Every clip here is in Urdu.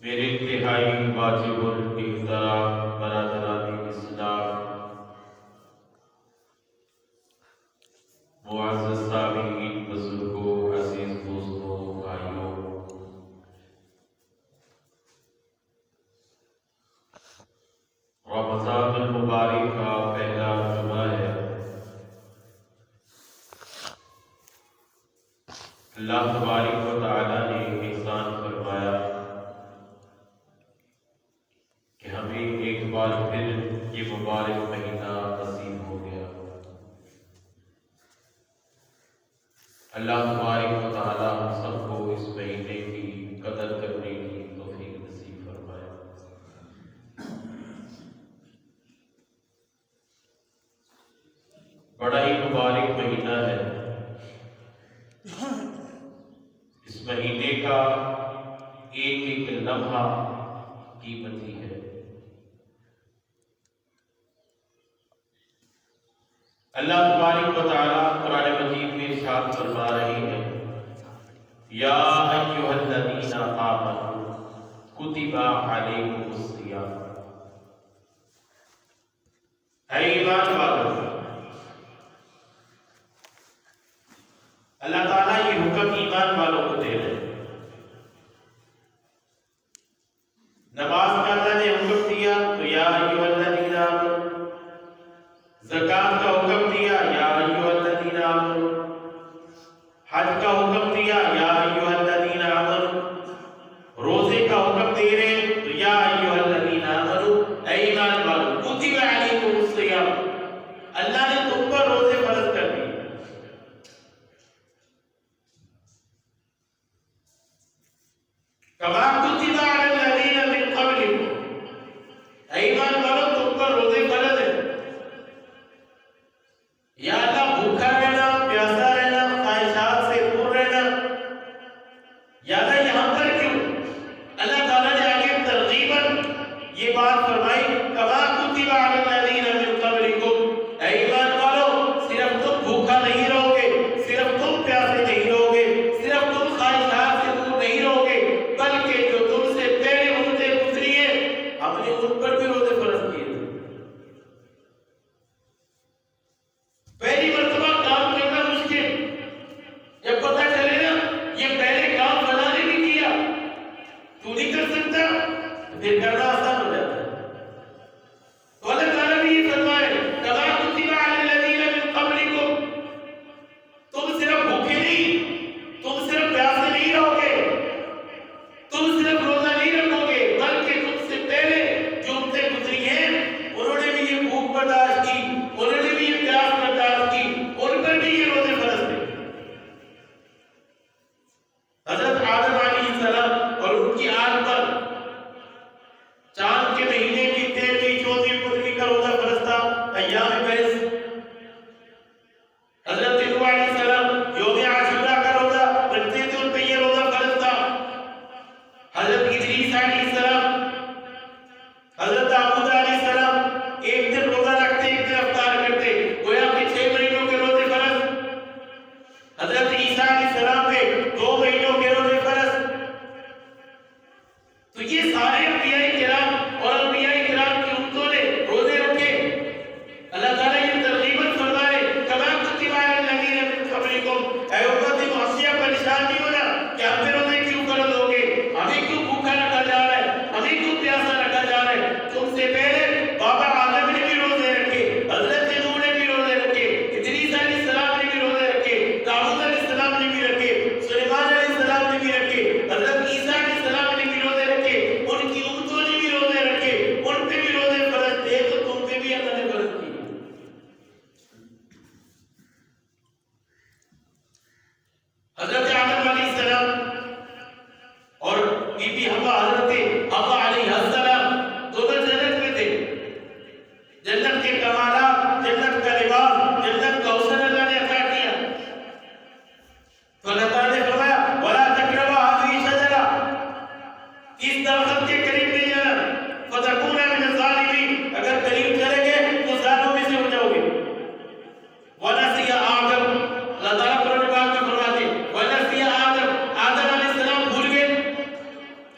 میرے انتہائی واجب الاحترام برادران اسلام، معزز سامعین، بزرگوں، عزیز دوستوں، بھائیوں، رمضان المبارک کا پہلا جمعہ ہے۔ اللہ تبارک و تعالیٰ نے احسان فرمایا کہ ہمیں ایک بار پھر یہ مبارک مہینہ نصیب ہو گیا۔ اللہ تبارک و تعالیٰ ہم سب کو اس مہینے کی قدر کرنے کی توفیق نصیب فرمائے۔ بڑا ہی مبارک مہینہ ہے۔ اس مہینے کا ایک ایک لمحہ قیمتی ہے۔ اللہ تبارک و تعالیٰ قرآن مجید میں ارشاد فرما رہے ہیں، یا ایھا الذین آمنوا کتب علیکم الصیام۔ اے ایمان والو، اللہ تعالیٰ یہ حکم ایمان والوں کو دے رہے ہیں۔ نماز کا اللہ نے حکم دیا تو یا ایھا الذین آمنوا، زکوٰۃ کا حکم دیا یا ایھا الذین آمنوا، حج کا حکم دیا یا ایھا الذین آمنوا، روزے کا حکم دے رہے ہیں تو یا ایھا الذین آمنوا، اے ایمان والو، کتب علیکم الصیام، اللہ نے تم پر روزے فرض کر دیے۔ کما کتب علی الذین من قبلکم، اے ایمان والو تم پر روزے فرض ہے۔ یا اللہ بھوکا رہنا، پیاسا رہنا، خواہشات سے دور رہنا، یا اللہ یہاں پر کیوں؟ اللہ تعالیٰ نے آگے ترغیباً یہ بات فرمائی، کما کتب علی الذین من قبلکم، اے ایمان والو صرف تم بھوکا نہیں رہو گے، صرف تم پیاسے نہیں رہو گے، صرف تم خواہشات سے دور نہیں رہو گے، بلکہ جو تم سے پہلے امتیں گزری ہیں ہم نے ان پر بھی روزے فرض کیے تھے۔ پہلی مرتبہ کام کرنا مشکل، جب پتہ چلے نا یہ پہلے کام فلاں نے بھی کیا تو نہیں کر سکتا، پھر کرنا آسان ہو جاتا ہے۔ تو اللہ تعالیٰ نے یہ فرمایا، کما کتب علی الذین من قبلکم، تم صرف بھوکے نہیں، تم صرف پیاسے نہیں رہو گے، تم صرف روزہ نہیں رکھو گے، بلکہ تم سے پہلے جو امتیں گزری ہیں انہوں نے بھی یہ بھوک برداشت کی، انہوں نے بھی یہ پیاس برداشت کی، ان پر بھی یہ روزے فرض تھے۔ حضرت آدم علیہ السلام اور ان کی آل پر چاند کے مہینے کی 13ویں 14ویں پتری کا روزہ فرض تھا، ایام بیس۔ حضرت نوح علیہ السلام یوم عاشورہ کا روزہ رکھتے تھے، ان پہ یہ روزہ فرض تھا۔ حضرت ادریس علیہ السلام، حضرت داؤد علیہ السلام ایک دن روزہ رکھتے، ایک دن افطار کرتے، گویا کہ 6 مہینوں کے روزے فرض۔ حضرت عیسیٰ علیہ السلام پہ 2 مہینوں کے روزے فرض۔ تو یہ سارے انبیاء کرام اور انبیاء کرام کی امتوں نے روزے رکھے۔ اللہ تعالیٰ یہ ترغیباً فرمائے، کما کتب علی الذین من قبلکم، اے امت محسیہ پریشان نہیں ہونا کہ ہم پہ روزے کیوں فرض ہو گئے، ہمیں کیوں بھوکا رکھا جا رہا ہے، ہمیں کیوں پیاسا رکھا جا رہا ہے۔ تم سے پہلے بابا آدم نے بھی روزے رکھے، حضرت نوح نے بھی روزے رکھے، ادریس علیہ السلام نے بھی روزے رکھے، داؤد علیہ السلام نے بھی رکھے، سلیمان علیہ السلام نے بھی رکھے، حضرت عیسیٰ علیہ السلام نے بھی روزے رکھے، ان کی امتوں نے بھی روزے رکھے، ان پہ بھی روزے فرض تھے، تو تم پہ بھی اللہ نے فرض کیے۔ حضرت آدم علیہ السلام اور بی بی حوا، حضرت حوا علیہ السلام دونوں جنت میں تھے۔ جنت کے کمالات، جنت کا لباس، جنت کا حسن اللہ نے عطا کیا۔ تو اللہ تعالیٰ نے فرمایا، وَلَا تَقْرَبَا هَٰذِهِ الشَّجَرَةَ، اس درخت کے قریب نہیں جانا، فَتَكُونَ مِنَ الظَّالِمِينَ، اگر قریب چلے گئے تو ظالموں میں سے ہو جاؤ گے۔ وَنَسِيَ آدَمُ، اللہ تعالیٰ قرآن پاک میں فرماتے ہیں، وَنَسِيَ آدَمُ، آدم علیہ السلام بھول گئے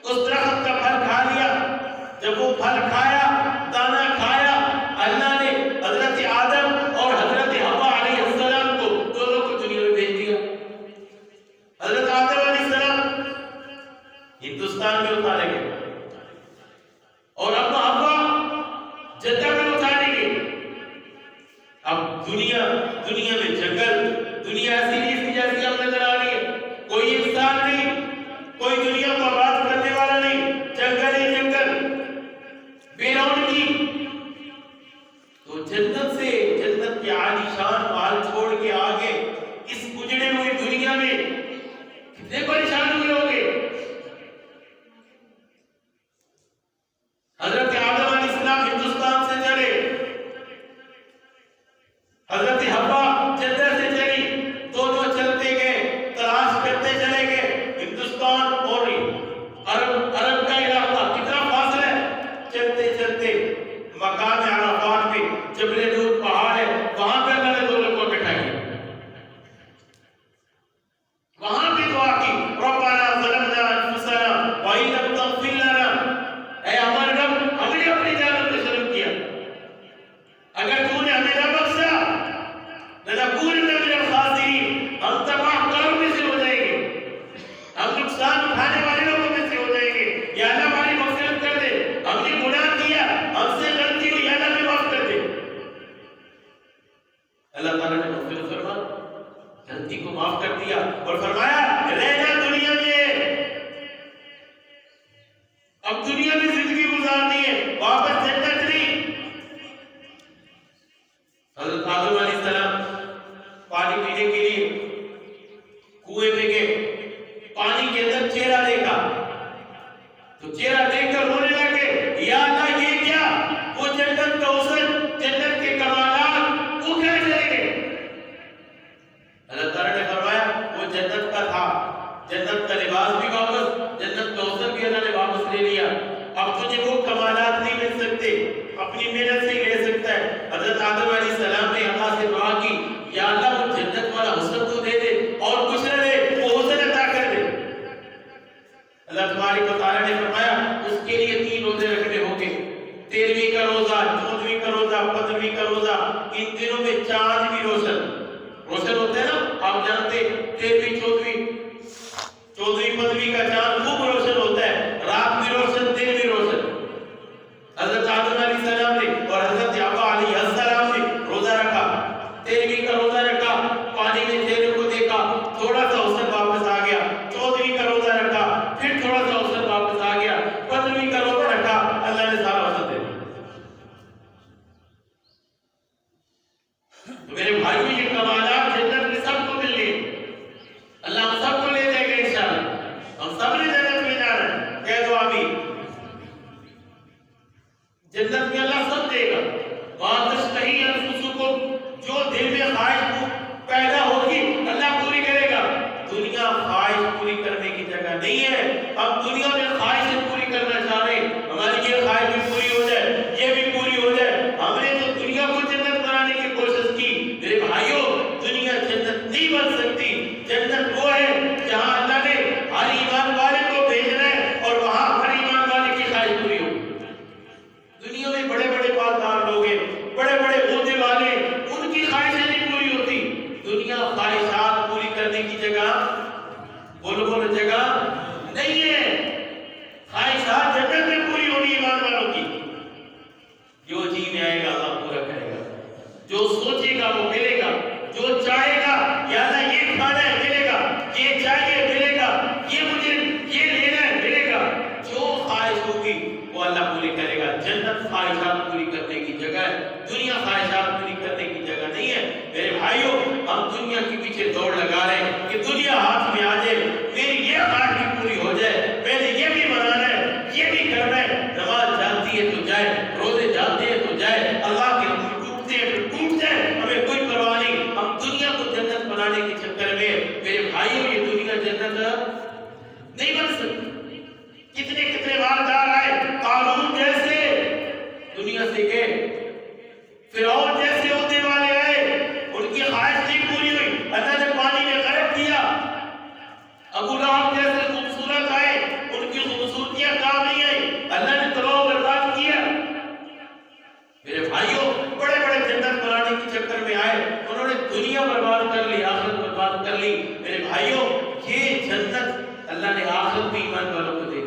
اس درخت ہندوستان میں اتارے گئے اور اب ابا جدہ میں اتارے گئے. اب دنیا میں جنگل، دنیا ایسی نہیں جیسی ہم نظر آ رہی ہے. کوئی انسان نہیں، کوئی دنیا کو آباد کرنے والا نہیں، جنگل ہی جنگل، بے رونقی. تو جنت کے عالی شان مال چھوڑ کے آگے اس اجڑے ہوئی دنیا میں کتنے پریشان ہوئے ہوگے. حضرت آدم علیہ السلام ہندوستان سے چلے، حضرت حوا جدہ سے چلی، دونوں چلتے گئے، تلاش کرتے چلے گئے. ہندوستان اور عرب کا علاقہ کتنا فاصلہ ہے. چلتے چلتے مقام عرفات میں جبل نور پہاڑ ہے، وہاں پہ اللہ نے دو لوگوں کو بٹھا کیا. وہاں بھی دعا کی، ربنا ظلمنا انفسنا وان لم تغفر لنا، اے ہمارے رب ہم نے اپنی جانوں پہ ظلم کیا، اگر تو نے ہمیں نہ بخشا لنکونن من الخاسرین، ہم تباہ کاروں میں سے ہو جائیں گے، ہم نقصان اٹھانے والے لوگوں میں سے ہو جائیں گے. یا اللہ ہماری مغفرت کر دے، ہم نے گناہ کیا، ہم سے غلطی ہوئی، یا اللہ ہمیں معاف کر دے. اللہ تعالیٰ نے مغفرت فرما غلطی کو معاف کر دیا اور فرمایا رہنا دنیا میں، اب دنیا میں زندگی گزارنی ہے، واپس جنت نہیں. حضرت آدم علیہ السلام پانی پینے کے لیے کنویں پہ گئے، پانی کے اندر چہرہ دیکھا تو چہرہ دیکھ کر رونے لگے، یا اللہ یہ کیا؟ وہ جنت کا حسن، جنت کے کمالات وہ کیا چلے گئے؟ اللہ تعالیٰ نے فرمایا وہ جنت کا تھا، جنت کا لباس بھی واپس، جنت کا حسن بھی اللہ نے واپس لے لیا. اب تجھے وہ کمالات نہیں مل سکتے، اپنی محنت سے لے سکتا ہے. حضرت آدم علیہ السلام نے اللہ سے دعا کی، یا اللہ وہ جنت والا حسن تو دے دے اور کچھ نہ دے، وہ حسن عطا کر دے. اللہ تبارک و تعالیٰ نے فرمایا اس کے لیے 3 روزے رکھنے ہوں گے، 13ویں کا روزہ، 14ویں کا روزہ، 15ویں کا روزہ. ان دنوں میں چاند بھی روشن ہوتے ہیں نا، آپ جانتے 13ویں 14ویں 15ویں کا چاند خوب روشن ہوتا ہے، رات بھی روشن، دن بھی روشن. حضرت آدم علیہ السلام نے اور حضرت حوا علیہ السلام نے روزہ رکھا، 13ویں کا روزہ رکھا، پانی میں چہرے کو دیکھا، تھوڑا سا حسن واپس آ گیا. 14ویں کا روزہ رکھا، پھر تھوڑا سا حسن واپس آ گیا. 15ویں کا روزہ رکھا، اللہ نے سارا حسن دے دیا. تو میرے بھائیوں یہ کمالات جنت میں سب کو مل گئے، اللہ ہم سب کو لے جائے گا انشاءاللہ. ہم سب نے جنت میں جانا ہے، کہہ دو آمین. جنت میں اللہ سب دے گا. وہاں تشتہی انفسکم، جو دل میں خواہش پیدا ہوگی اللہ پوری کرے گا. دنیا خواہش پوری کرنے کی جگہ نہیں ہے. ہم دنیا میں خواہشیں پوری کرنا چاہ رہے ہیں، ہماری یہ خواہش بھی پوری ہو جائے، یہ بھی پوری ہو جائے. ہم نے تو دنیا کو جنت بنانے کی کوشش کی. میرے بھائیوں دنیا جنت نہیں بن سکتی. جنت وہ ہے جہاں اللہ نے ہر ایمان والے کو بھیجنا ہے اور وہاں ہر ایمان والے کی خواہش پوری ہو. دنیا میں بڑے بڑے مالدار لوگ ہیں، بڑے بڑے عہدے والے، ان کی خواہشیں نہیں پوری ہوتی. دنیا خواہشات پوری کرنے کی جگہ، بولو جگہ نہیں ہے. خواہشات جنت میں پوری ہونی ایمان والوں کی. جو جی میں آئے گا اللہ پورا کرے گا، جو سوچے گا وہ ملے گا، جو چاہے گا یا اللہ یہ کھانا ہے ملے گا، یہ چاہیے ملے گا، یہ مجھے یہ لینا ہے ملے گا. جو خواہش ہوگی وہ اللہ پوری کرے گا. جنت خواہشات پوری کرنے کی جگہ ہے، دنیا خواہشات پوری کرنے کی جگہ نہیں ہے. میرے بھائیوں ہم دنیا کے پیچھے دوڑ لگا رہے ہیں کہ دنیا ہاتھ میں آ جائے، میری یہ خواہش بھی پوری ہو جائے، میں نے یہ بھی منانا ہے، یہ بھی کرنا ہے. نماز جانتی ہے تو جائے، روزے جانتے ہیں تو جائے، اللہ کے حکم ٹوٹتے ہیں تو ٹوٹ جائے، ہمیں کوئی پرواہ نہیں. ہم دنیا کو جنت بنانے کے چکر میں میرے بھائیوں یہ دنیا جنت نہیں بن سکتی. کتنے مالدار آئے، قارون جیسے دنیا سے گئے، فرعون جیسے ہوتے والے آئے، ان کی خواہش نہیں پوری ہوئی، اللہ نے پانی میں غرق کیا. ابو لہب جیسے خوبصورت آئے، ان کی خوبصورتیاں کام نہیں آئی، اللہ نے تباہ و برباد کیا. میرے بھائیوں بڑے بڑے جنت بنانے کے چکر میں آئے، انہوں نے دنیا برباد کر لی، آخرت برباد کر لی. میرے بھائیوں یہ جنت اللہ نے آخرت بھی ایمان والوں کو دے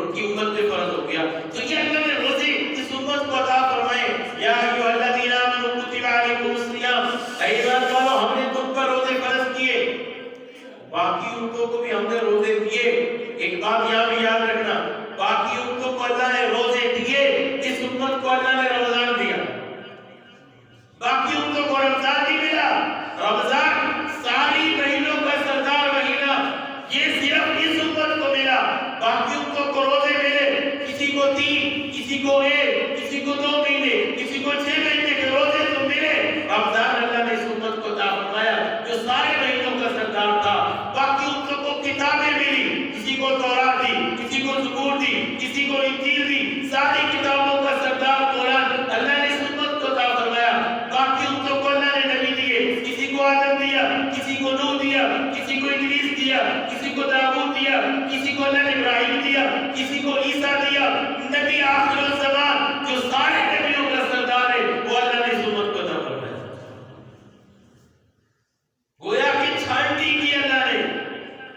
ان کی امت پہ فرض ہو گیا. تو یہ اللہ نے روزے اس امت کو عطا فرمائے. یا ایھا الذین آمنوا کتب علیکم الصیام، اے ایمان والو ہم نے تم پر روزے فرض کیے. باقی امتوں کو بھی ہم نے روزے دیے. ایک بات یہاں بھی یاد رکھنا، باقی امتوں کو اللہ نے روزے دیے، اس امت کو اللہ نے رمضان دیا. باقی امتوں کو رمضان نہیں ملا. رمضان ساری مہینوں کا سردار مہینہ، یہ صرف اس امت کو ملا. باقی امتوں کو روزے ملے، کسی کو 3، کسی کو 1، کسی کو 2 مہینے، کسی کو 6 مہینے کے روزے تو ملے. رمضان اللہ نے اس امت کو عطا فرمایا جو سارے مہینوں کا سردار تھا. باقی امتوں کو کتابیں ملی، کسی کو تورات دی، کسی کو زبور دی، کسی کو انجیل دی. ساری کتابوں کا سردار قرآن اللہ نے اس امت کو عطا فرمایا. باقی امتوں کو اللہ نے نبی دیے، کسی کو آدم دیا، کسی کو نوح دیا، کسی کو ادریس دیا، کسی کو داؤد دیا، کسی کو اللہ نے ابراہیم دیا، کسی کو عیسیٰ دیا. نبی آخر الزمان جو سارے نبیوں کا سردار ہے وہ اللہ نے اس امت کو عطا فرمایا. گویا کہ چھانٹی کی اللہ نے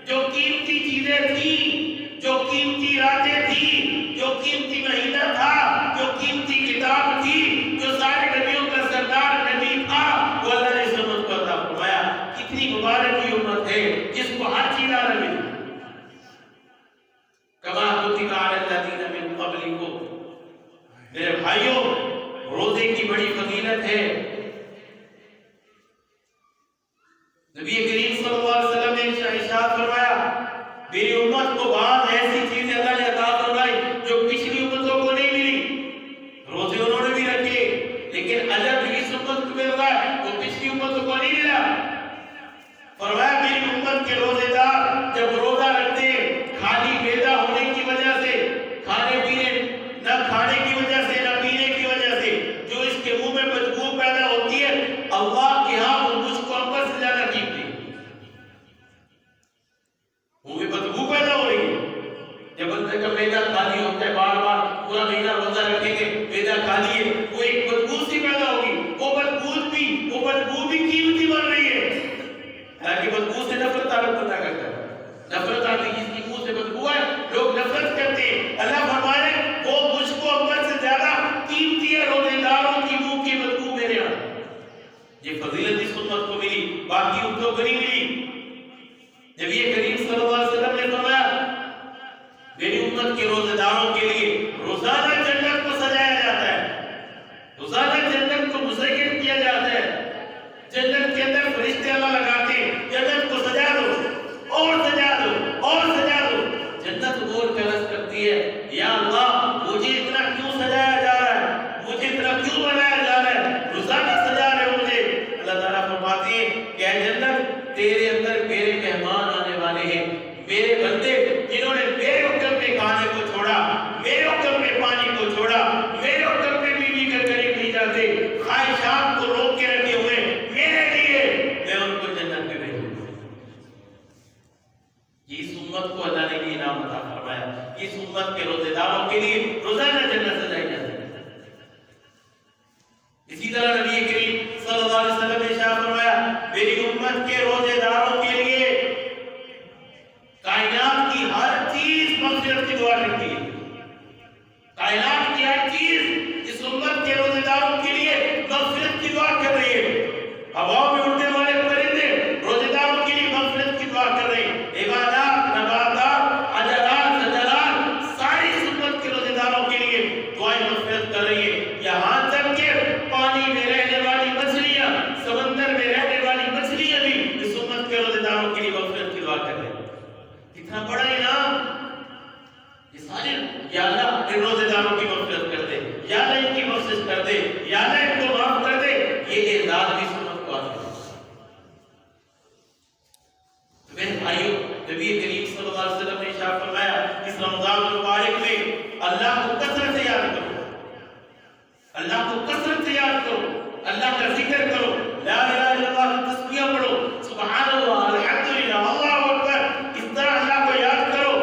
جو قیمتی چیزیں تھیں، جو قیمتی راتیں تھیں، جو قیمتی مہینہ تھا، جو قیمتی کتاب تھی، جو سارے نبیوں کا سردار نبی تھا، وہ اللہ نے اس امت کو عطا فرمایا. کتنی مبارک کی امت ہے جس کو ہر چیز آ رہی ہے. کما کتب علی الذین من قبلکم، میرے بھائیوں روزے کی بڑی فضیلت ہے. نبی کریم صلی اللہ علیہ وسلم نے ارشاد فرمایا میری امت کو بعض ایسی چیزیں اللہ نے عطا فرمائی جو پچھلی امتوں کو نہیں ملی. روزے انہوں نے بھی رکھے لیکن اجر بھی اس امت کو مل رہا ہے وہ پچھلی امتوں کو نہیں ملا. فرمایا میری امت کے روزے دار جب روزہ رکھتے خالی پیدا ہونے کی وجہ سے، کھانے پینے نہ کھانے کی وجہ سے نہ پینے کی وجہ سے جو اس کے منہ میں بدبو پیدا ہوتی ہے، اللہ کے ہاں وہ مجھ کو امر سے زیادہ قیمتی. منہ میں بدبو پیدا ہو رہی ہے جب بندے کا پیدا خالی ہوتا ہے، بار بار پورا مہینہ روزہ رکھیں گے پیدا خالی ہے، وہ ایک بدبو سی پیدا ہوگی. وہ بدبو بھی قیمتی بن رہی ہے. حالانکہ بدبو سے نفرت تعلق پیدا کرتا ہے. نفرت آتی ہے جس کی منہ سے بدبو ہے لوگ نفرت کرتے ہیں. اللہ فرمائے وہ مجھ کو امر سے زیادہ قیمتی ہے. روزے داروں کی منہ کی بدبو میرے ہاں. یہ فضیلت اس امت کو ملی، باقی امتوں کو نہیں ملی. نبی کریم صلی اللہ علیہ وسلم نے فرمایا میری امت کے روزے داروں کے لیے روزانہ جنت کو سجایا جاتا ہے، روزانہ جنت کو مزین کیا جاتا ہے. جنت کے اندر فرشتے اللہ لگاتے ہیں جنت کو سجا دو اور سجا دو اور سجا دو. جنت غور کرس کرتی ہے یا اللہ مجھے اتنا کیوں سجایا جا رہا ہے، مجھے اتنا کیوں بنایا جا رہا ہے، روزانہ سجا رہے ہو مجھے. اللہ تعالیٰ فرماتے ہیں کہ اے جنت تیرے اندر میرے مہمان آنے والے ہیں، میرے بندے جنہوں نے میرے حکم پہ کھانے کو چھوڑا، میرے حکم پہ پانی کو چھوڑا، میرے حکم پہ بیوی کے قریب نہیں جاتے، خواہشات کو روک کے رکھے ہوئے میرے لیے، میں ان کو جنت میں بھیجوں گا. اس امت کو اللہ نے یہ انعام عطا فرمایا. اس امت کے روزے داروں کے لیے روزانہ جنت سجائی جاتی ہے. اسی طرح نبی کریم صلی اللہ علیہ وسلم نے ارشاد فرمایا میری امت کے روزے داروں کے لیے کائنات کی ہر چیز مغفرت کی دعا کرتی ہے. کائنات کی ہر چیز اس امت کے روزے داروں کے لیے مغفرت کی دعا کر رہی ہے. ہواؤں میں اڑنے والے پرندے روزے داروں کے لیے مغفرت کی دعا کر رہے ہیں. عبادات، نباتات، اجرات، زجرات ساری اس امت کے روزے داروں کے لیے دعائیں مغفرت کر رہی ہے. یہاں تک کہ پانی میں رہنے والی مچھلیاں، سمندر میں رہنے والی مچھلیاں بھی اس امت کے روزے داروں کے لیے مغفرت کی دعا کر رہے ہیں. کتنا بڑا انعام. یہ سارے یا اللہ ان روزے داروں کی مغفرت کر دے، یا اللہ ان کی بخشش کر دے، یا اللہ ان کو معاف کر دے. یہ اعزاز بھی اس امت کو حاصل ہے. تو میرے بھائیوں نبی کریم صلی اللہ علیہ وسلم نے ارشاد فرمایا اس رمضان المبارک میں اللہ کو کثرت سے یاد کرو، اللہ کو کثرت سے یاد کرو، اللہ کا ذکر کرو، لا الہ الا اللہ کی تسبیح پڑھو، سبحان اللہ، الحمدللہ، اللہ اکبر. اس طرح اللہ کو یاد کرو.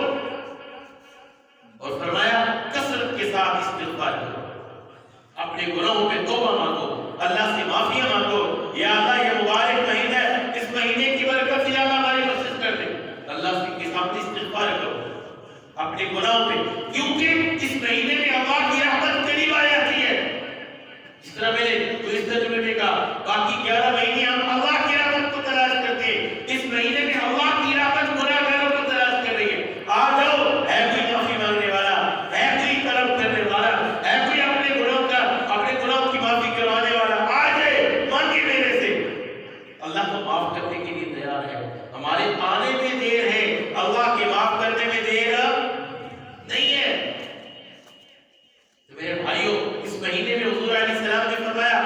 اور فرمایا کثرت کے ساتھ استغفار کرو، اپنے گناہوں پہ توبہ مانگو، اللہ سے معافی مانگو. یا اللہ یہ مبارک مہینہ ہے، اس مہینے کی برکت سے اللہ ہماری بخشش کر دے. اللہ کے سامنے استغفار کرو، اپنے اپنے گناہوں پہ، کیونکہ اس مہینے میں اللہ کی رحمت قریب آ جاتی ہے. جس طرح میں نے اس ترجمے میں کہا باقی 11 مہینے ہم اللہ کی رحمت کو تلاش کرتے ہیں، اس مہینے میں اللہ کی رحمت گناہگاروں کو تلاش کر رہی ہے. آ جاؤ، ہے کوئی معافی مانگنے والا، ہے کوئی طلب کرنے والا، ہے کوئی اپنے گناہوں کی معافی کروانے والا، آ جائے مانگے میرے سے. اللہ تو معاف کرنے کے لیے تیار ہے. ہمارے آنے میں دیر ہے، اللہ کے معاف کرنے میں دیر نہیں ہے. میرے بھائیوں، اس مہینے میں حضور علیہ السلام نے فرمایا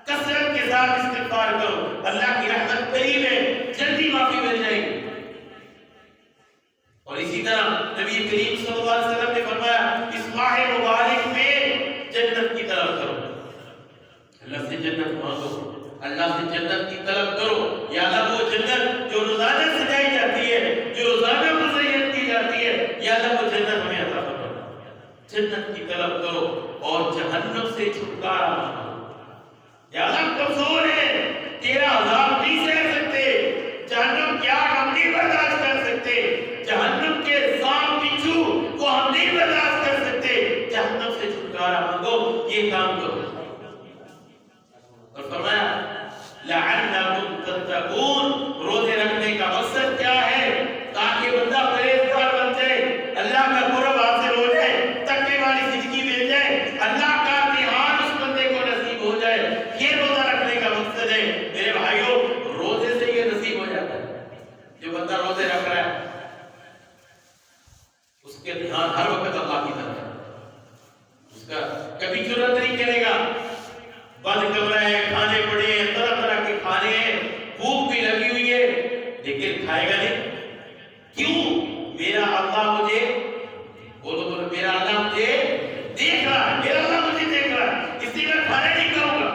کثرت کے ساتھ استغفار کرو، اللہ کی رحمت قریب ہے، جلدی معافی مل جائے گی. اور اسی طرح نبی کریم صلی اللہ علیہ وسلم نے فرمایا اس ماہ مبارک میں جنت کی طلب کرو، اللہ سے جنت مانگو، اللہ سے جنت کی طلب کرو. یا اللہ وہ جنت جو روزانہ سجائی جاتی ہے، جو روزانہ مزین کی جاتی ہے، یا اللہ وہ جنت ہمیں عطا فرما. جنت کی طلب کرو اور جہنم سے چھٹکارا مانگو. یا اللہ کمزور ہے، تیرا عذاب نہیں سہ سکتے، جہنم کی آگ ہم نہیں برداشت کر سکتے، جہنم کے سانپ بچھو کو ہم نہیں برداشت کر سکتے، جہنم سے چھٹکارا مانگو، یہ کام کرو. اور فرمایا لعلکم تتقون، روزے رکھنے کا مقصد کیا ہے؟ تاکہ بندہ پرہیزگار بن جائے، اللہ کا قرب حاصل ہو جائے، تقوی والی زندگی مل جائے، اللہ کا امتحان اس بندے کو نصیب ہو جائے. یہ روزہ رکھنے کا مقصد ہے. میرے بھائیوں، روزے سے یہ نصیب ہو جاتا ہے. جو بندہ روزے رکھ رہا ہے اس کے دھیان ہر وقت اللہ کی طرف ہے. اس کا کبھی جرأت نہیں کرے گا، بند کمرہ ہے، کھانے پڑے ہیں، طرح طرح کے کھانے ہیں، بھوک بھی لگی ہوئی ہے، لیکن کھائے گا نہیں. کیوں؟ میرا اللہ مجھے، بولو بولو، میرا اللہ مجھے دیکھ رہا ہے، میرا اللہ مجھے دیکھ رہا ہے، اس لیے میں کھانا نہیں کھاؤں گا.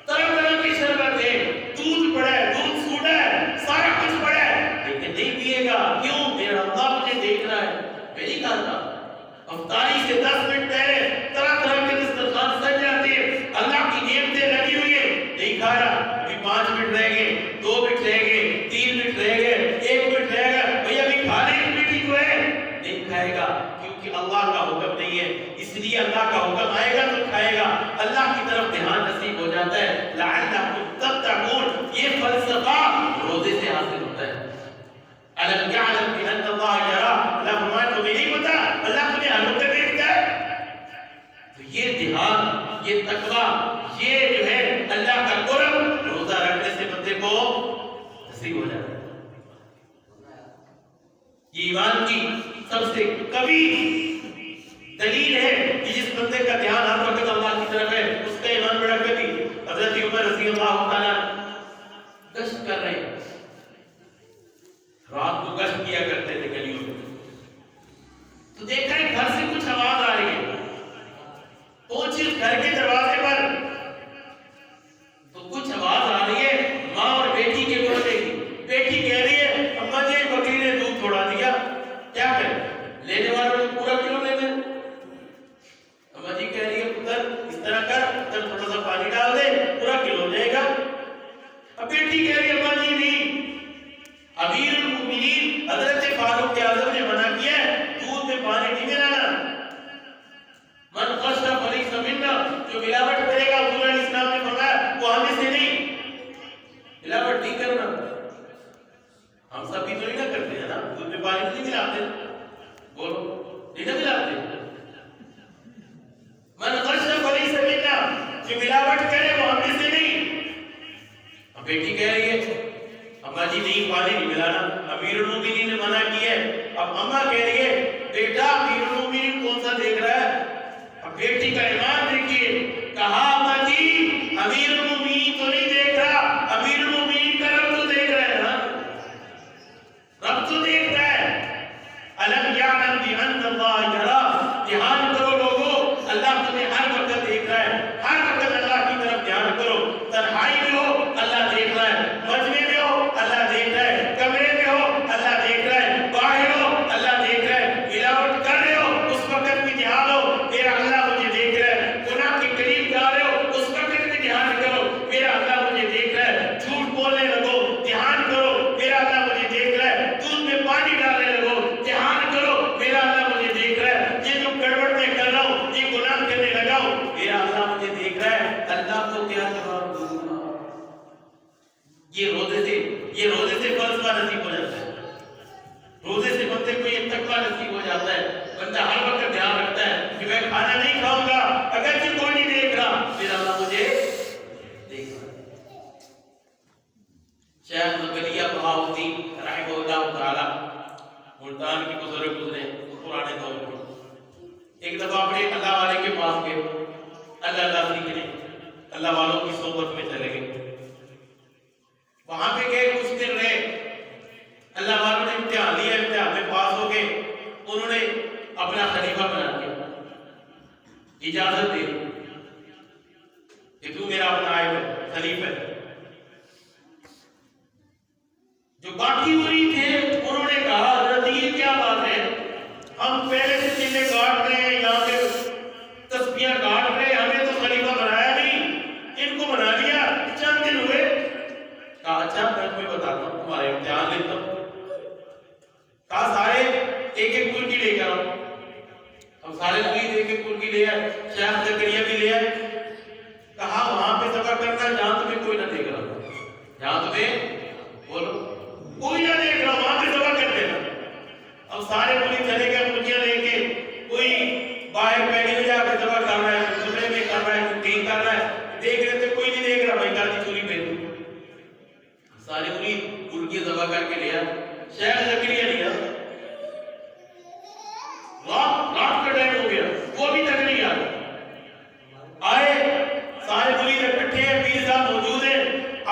طرح طرح کی شربت ہے، دودھ پڑا ہے، دودھ سوڈا ہے، سارا کچھ پڑا ہے، لیکن نہیں پیے گا. کیوں؟ میرا اللہ مجھے دیکھ رہا ہے، میں نہیں کھاتا. افطاری سے 10 منٹ پہلے طرح طرح کے دسترخوان سج جاتے ہیں، اللہ کی نعمتیں لگی ہوئی ہیں، نہیں کھا رہا. ابھی 5 منٹ رہ گئے، 2 منٹ رہ گئے، 3 منٹ رہ گئے، 1 منٹ رہ گیا، بھئی ابھی کھانے کی میٹنگ جو ہے نہیں کھائے گا، کیونکہ اللہ کا حکم نہیں ہے. اس لیے اللہ کا حکم آئے گا تو کھائے گا. اللہ کی طرف دھیان نصیب ہو جاتا ہے. لعلکم تتقون، یہ فلسفہ روزے سے حاصل ہوتا ہے. الم یعلم بان اللہ یرا، اللہ فرمایا تمہیں نہیں پتا اللہ تمہیں ہر وقت دیکھتا ہے. تو یہ دھیان، یہ تقویٰ، یہ جو ہے اللہ کا قرب روزہ رکھنے سے بندے کو نصیب ہو جاتا ہے. یہ ایمان کی سب سے کبھی دلیل ہے کہ جس بندے کا دھیان ہر وقت اللہ کی طرف ہے اس کا ایمان بڑا کبھی. حضرت عمر رضی اللہ تعالیٰ گشت کر رہے ہیں، رات کو گشت کیا کرتے تھے گلیوں میں، تو دیکھا ہے گھر سے کچھ آواز آ رہی ہے. پہنچے گھر کے دروازے پر تو کچھ آواز آ رہی ہے ماں اور بیٹی کے بولنے کی. بیٹی کہہ رہی ہے اماں جی بکری نے دودھ تھوڑا دیا، کیا کریں؟ لینے والوں نے پورا کلو لے لیں. اماں جی کہہ رہی ہے پتر اس طرح کر، پتر تھوڑا سا پانی ڈال دے، پورا کلو ہو جائے گا. اب بیٹی کہہ رہی ہے اماں جی نہیں، امیر المؤمنین حضرت فاروق اعظم نے منع کیا ہے، دودھ میں پانی نہیں بندہ ہر وقت دھیان رکھتا ہے کہ میں کھانا نہیں کھاؤں گا اگرچہ کوئی نہیں دیکھ رہا، پھر اللہ مجھے دیکھ رہا۔ شیخ زکریا بہاؤالدین رحمہ اللہ تعالی ملتان کے بزرگ گزرے پرانے دور میں، ایک دفعہ اپنے اللہ والے کے پاس گئے، اللہ سیکھنے، اللہ والوں کی صحبت میں چلے گئے، وہاں پہ گئے، کچھ دن رہے، اللہ والوں نے امتحان لیا، امتحان میں پاس ہو گئے، انہوں نے اپنا خلیفہ بنا دیا، اجازت دے کہ تو میرا اپنا نائب ہے، خلیفہ ہے۔ جو باقی مرید تھے انہوں نے کہا حضرت یہ کیا بات ہے، ہم پہلے سے چیزیں کاٹ رہے ہیں، یہاں پہ تسبیحاں کاٹ رہے ہیں، ہمیں تو خلیفہ بنایا نہیں، ان کو بنا لیا، چند دن ہوئے۔ کہا اچھا میں تمہیں بتاتا ہوں، تمہارے امتحان لیتا ہوں۔ کہا سارے ایک ایک کرکی لے کر آؤ، ہم سارے مرید ایک ایک کرکی لے آئے، شیخ زکریا بھی لے آئے۔ کہا وہاں پہ ذبح کرنا جہاں تمہیں کوئی نہ دیکھ رہا، جہاں تمہیں بولو کوئی نہ دیکھ رہا، وہاں پہ ذبح کر دینا۔ اب سارے مرید چلے گئے کرکیاں لے کے، کوئی باہر پیڑی میں جا کے ذبح کر رہا ہے، کمرے میں کر رہا ہے، کوئی کر رہا ہے، دیکھ رہے تھے کوئی نہیں دیکھ رہا، بھائی کر دی چوری پہ سارے مرید کرکی ذبح کر کے لیا، شیخ زکریا لیا، رات کا ٹائم ہو گیا، وہ ابھی تک نہیں آئے، سارے مرید اکٹھے ہیں، پیر صاحب موجود ہیں،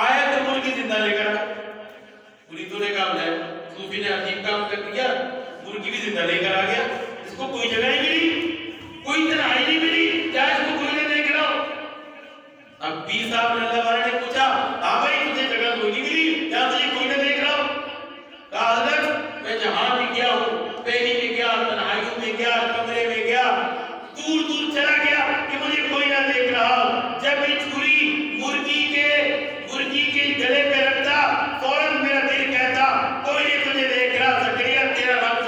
آئے تو مرغی زندہ لے کر مریدوں نے کہا ہے صوفی نے عجیب کام کر دیا، مرغی بھی زندہ لے کر آ گیا، اس کو کوئی جگہ نہیں ملی، کوئی تنہائی نہیں ملی، کیا اس کو کوئی نہ دیکھ رہا ہو؟ اب پیر صاحب نے اللہ والے نے پوچھا ہاں بھائی تجھے جگہ کوئی نہیں ملی، کیا تجھے کوئی نہ دیکھ رہا ہو؟ کہا حضرت میں جہاں بھی گیا ہوں، پیری میں گیا، تنہائیوں میں گیا، کمرے میں گیا، دور دور چلا گیا کہ مجھے کوئی نہ دیکھ رہا، جب یہ چھری مرغی کے گلے پہ رکھتا فوراً میرا دل کہتا کوئی نہیں تجھے دیکھ رہا، زکریا تیرا رب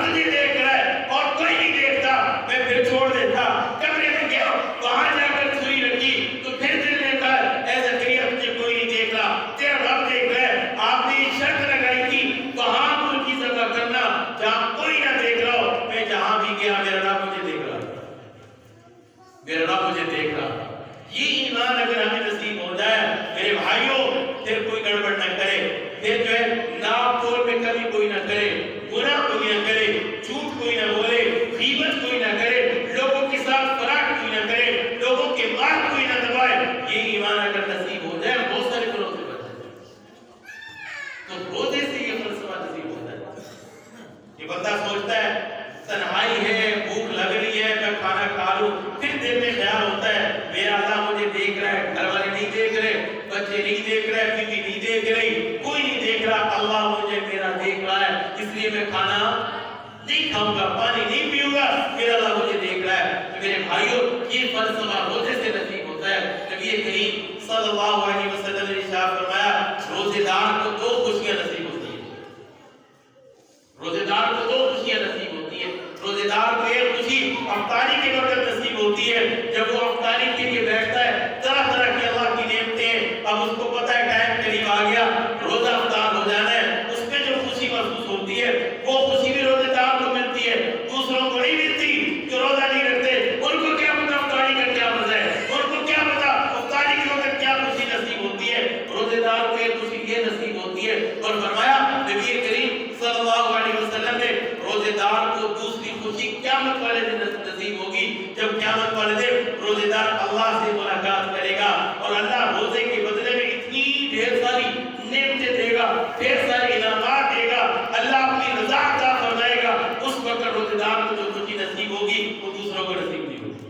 تجھے دیکھ رہا ہے اور کوئی نہیں دیکھتا، میں پھر چھوڑ دیتا، کمرے میں گیا وہاں جا کر چھری رکھی تو پھر دل نے کہا اے زکریا تجھے کوئی نہیں دیکھ رہا، تیرا رب دیکھ رہا ہے۔ آپ نے شرط لگائی تھی وہاں مرغی ذبح کرنا جہاں کوئی نہ دیکھ رہا ہو، میں جہاں بھی گیا میرا رب مجھے دیکھ رہا، میرا رب مجھے دیکھ رہا۔ یہ ایمان اگر ہمیں نصیب ہو جائے میرے بھائیوں، پھر کوئی گڑبڑ نہ کرے، پھر جو ہے ناپ توڑ پہ کبھی کوئی نہ کرے، گناہ کوئی نہ کرے، جھوٹ کوئی نہ بولے، غیبت کوئی نہ کرے، لوگوں کے ساتھ فراڈ کوئی نہ کرے، لوگوں کے مال کوئی نہ دبائے۔ یہ ایمان اگر نصیب ہو جائے بہت سارے گناہوں سے بچ جائے، تو روزے سے یہ فلسفہ نصیب ہوتا ہے۔ یہ بندہ سوچتا ہے تنہائی ہے، بھوک لگ رہی ہے، میں کھانا کھا لوں، پھر دل میں خیال ہوتا ہے میرا اللہ مجھے دیکھ رہا ہے، گھر والے نہیں دیکھ رہے، بچے نہیں دیکھ رہے، بیوی نہیں دیکھ رہی، کوئی نہیں دیکھ رہا، اللہ مجھے میرا دیکھ رہا ہے، اس لیے میں کھانا نہیں کھاؤں گا، پانی نہیں پیوں گا، میرا اللہ مجھے دیکھ رہا ہے۔ تو میرے بھائیوں یہ فلسفہ روزے سے نصیب ہوتا ہے۔ نبی کریم صلی اللہ علیہ وسلم نے ارشاد فرمایا روزے دار کو دو خوشیاں نصیب ہوتی ہیں، روزے دار کو دو خوشیاں نصیب ہوتی ہیں۔ روزے دار کو ایک خوشی افطاری کے وقت نصیب ہوتی ہے، جب وہ افطاری کے لیے بیٹھتا ہے، طرح طرح کی اللہ کی نعمتیں، اب اس کو پتہ ہے ٹائم قریب آ گیا، روزہ افطار ہو جانا ہے، اس میں جو خوشی محسوس ہوتی ہے وہ خوشی بھی روزے دار کو ملتی ہے، دوسروں کو نہیں ملتی جو روزہ نہیں رکھتے، ان کو کیا پتہ افطاری کا کیا مزہ ہے، ان کو کیا پتہ افطاری کے وقت کیا خوشی نصیب ہوتی ہے۔ روزے دار کو ایک خوشی یہ نصیب ہوتی ہے، اور فرمایا نبی کریم صلی اللہ علیہ وسلم نے روزے دار کو دوسری خوشی قیامت والے دن نصیب ہوگی، جب قیامت والے دن روزے دار اللہ سے ملاقات کرے گا اور اللہ روزے کے بدلے میں اتنی ڈھیر ساری نعمتیں دے گا، ڈھیر سارے انعامات دے گا، اللہ اپنی رضا عطا فرمائے گا، اس وقت روزے دار کو جو خوشی نصیب ہوگی وہ دوسروں کو نصیب نہیں ہوگی۔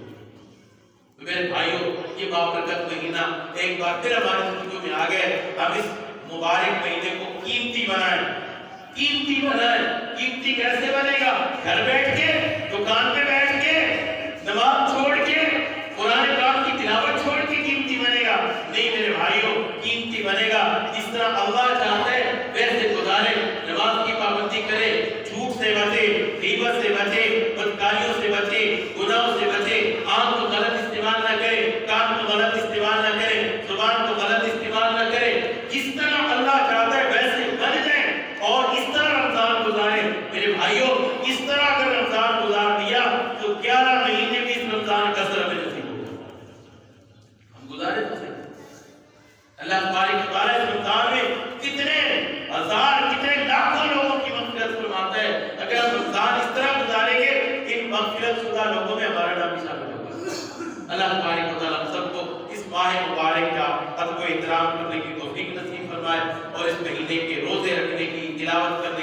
تو میرے بھائیوں یہ بابرکت مہینہ ایک بار پھر ہماری زندگیوں میں آ گئے، ہم اس مبارک مہینے کو قیمتی بنائیں، قیمتی بنائیں۔ قیمتی کیسے بنے گا؟ گھر بیٹھ کے، دکان پہ بیٹھ کے، نماز چھوڑ کے، قرآن پاک کی تلاوت چھوڑ کے قیمتی بنے گا نہیں میرے بھائیوں، قیمتی بنے گا جس طرح اللہ چاہتا ہے ویسے گزارے، نماز کی پابندی کرے، جھوٹ سے بچے، غیبت سے بچے، بدکاریوں سے بچے، گناہوں سے بچے، آنکھ کو غلط استعمال نہ کرے، کان کو غلط استعمال نہ کرے، زبان کو غلط استعمال نہ کرے، جس طرح اللہ چاہتا ہے ویسے بن جائیں اور اس طرح رمضان گزارے۔ میرے بھائیوں اس طرح اگر رمضان گزار دیا تو 11 مہینے بھی اس رمضان کا اثر ہمیں نصیب ہوگا. ہم گزارے تو صحیح. اللہ تبارک و تعالیٰ اس رمضان میں کتنے ہزار کتنے لاکھوں لوگوں کی مغفرت فرماتا ہے. اگر ہم رمضان اس طرح گزاریں گے ان مغفرت شدہ لوگوں میں ہمارا نام بھی شامل ہوگا. اللہ تبارک و تعالیٰ ہم سب کو اس ماہ مبارک کا ادب و احترام کرنے کی توفیق نصیب فرمائے اور اس مہینے کے روزے رکھنے کی تلاوت کرنے